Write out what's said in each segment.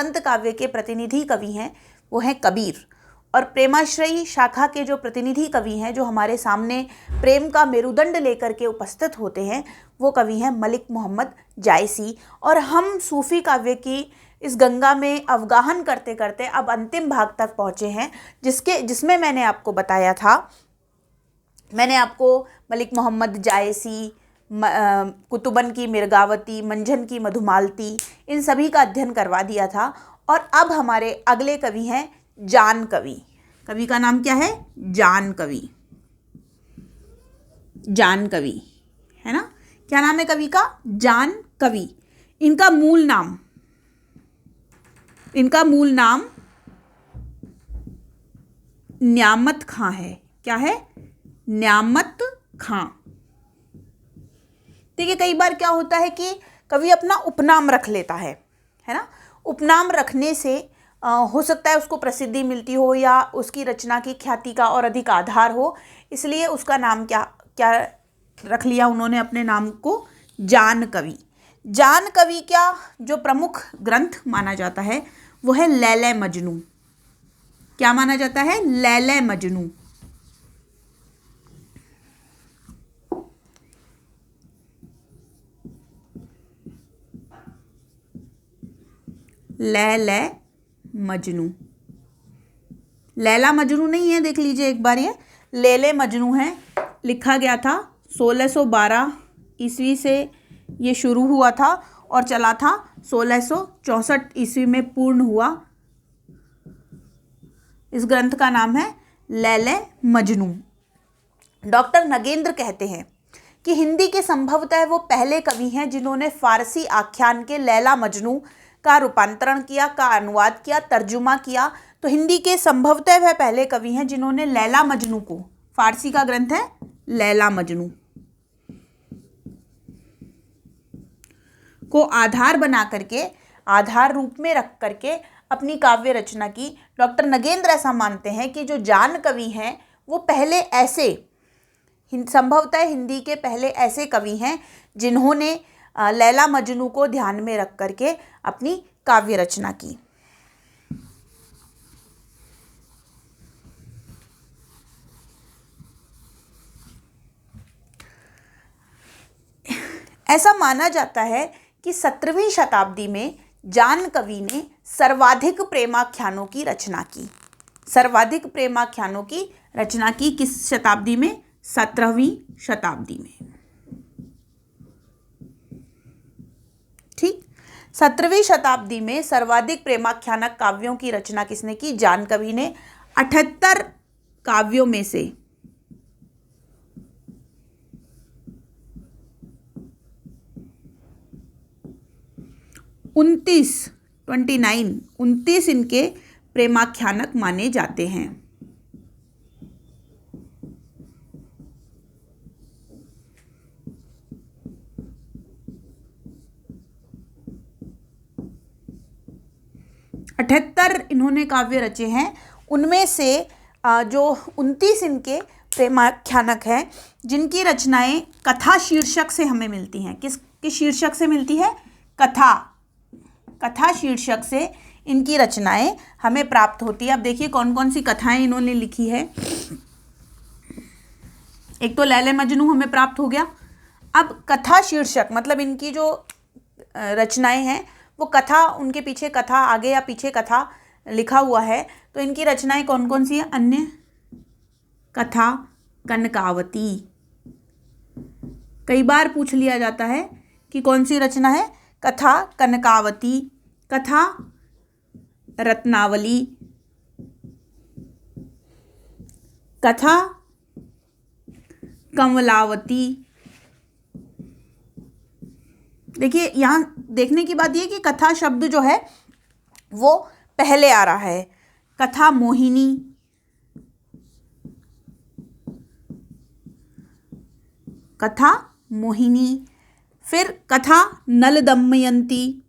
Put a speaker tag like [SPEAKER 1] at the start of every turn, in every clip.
[SPEAKER 1] संत काव्य के प्रतिनिधि कवि हैं वो हैं कबीर, और प्रेमाश्रयी शाखा के जो प्रतिनिधि कवि हैं, जो हमारे सामने प्रेम का मेरुदंड लेकर के उपस्थित होते हैं, वो कवि हैं मलिक मोहम्मद जायसी। और हम सूफ़ी काव्य की इस गंगा में अवगाहन करते करते अब अंतिम भाग तक पहुँचे हैं, जिसमें मैंने आपको बताया था, मैंने आपको मलिक मोहम्मद जायसी, कुतुबन की मिर्गावती, मंझन की मधुमालती, इन सभी का अध्ययन करवा दिया था। और अब हमारे अगले कवि हैं जान कवि। कवि का नाम क्या है? जान कवि। जान कवि है ना? क्या नाम है कवि का? जान कवि। इनका मूल नाम न्यामत खां है। क्या है? न्यामत खां। देखिए, कई बार क्या होता है कि कवि अपना उपनाम रख लेता है ना? उपनाम रखने से हो सकता है उसको प्रसिद्धि मिलती हो या उसकी रचना की ख्याति का और अधिक आधार हो, इसलिए उसका नाम क्या रख लिया उन्होंने अपने नाम को? जान कवि। जान कवि का जो प्रमुख ग्रंथ माना जाता है वो है लैले मजनू। क्या माना जाता है? लैले मजनू। लैले मजनू। लैला मजनू नहीं है, देख लीजिए एक बार, ये लैले मजनू है। लिखा गया था 1612 ईस्वी से ये शुरू हुआ था और चला था 1664 ईस्वी में पूर्ण हुआ। इस ग्रंथ का नाम है लैले मजनू। डॉक्टर नगेंद्र कहते हैं कि हिंदी के संभवतः वो पहले कवि हैं जिन्होंने फारसी आख्यान के लैला मजनू का रूपांतरण किया, का अनुवाद किया, तर्जुमा किया। तो हिंदी के संभवतः वह पहले कवि हैं जिन्होंने लैला मजनू को, फारसी का ग्रंथ है लैला मजनू, को आधार बना करके, आधार रूप में रख करके अपनी काव्य रचना की। डॉक्टर नगेंद्र ऐसा मानते हैं कि जो जान कवि हैं वो पहले ऐसे, संभवतः हिंदी के पहले ऐसे कवि हैं जिन्होंने लैला मजनू को ध्यान में रख करके अपनी काव्य रचना की। ऐसा माना जाता है कि 17वीं शताब्दी में जान कवि ने सर्वाधिक प्रेमाख्यानों की रचना की। सर्वाधिक प्रेमाख्यानों की रचना की किस शताब्दी में? 17वीं शताब्दी में। ठीक, 17वीं शताब्दी में सर्वाधिक प्रेमाख्यानक काव्यों की रचना किसने की? जान कवि ने। 78 काव्यों में से 29 इनके प्रेमाख्यानक माने जाते हैं। अठहत्तर इन्होंने काव्य रचे हैं। उनमें से जो 29 इनके प्रेमाख्यानक हैं जिनकी रचनाएं कथा शीर्षक से हमें मिलती हैं। किस शीर्षक से मिलती है? कथा शीर्षक से इनकी रचनाएं हमें प्राप्त होती है। अब देखिए कौन कौन सी कथाएं इन्होंने लिखी है। एक तो लैले मजनू हमें प्राप्त हो गया। अब कथा शीर्षक मतलब इनकी जो रचनाएं हैं वो कथा, उनके पीछे कथा, आगे या पीछे कथा लिखा हुआ है। तो इनकी रचनाएं कौन कौन सी है? अन्य कथा कनकावती। कई बार पूछ लिया जाता है कि कौन सी रचना है? कथा कनकावती, कथा रत्नावली, कथा कमलावती। देखिए यहाँ देखने की बात यह कि कथा शब्द जो है वो पहले आ रहा है। कथा मोहिनी, कथा मोहिनी, फिर कथा नल दमयंती,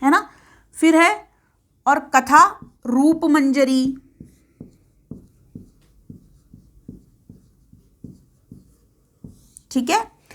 [SPEAKER 1] है ना, फिर है और कथा रूप मंजरी,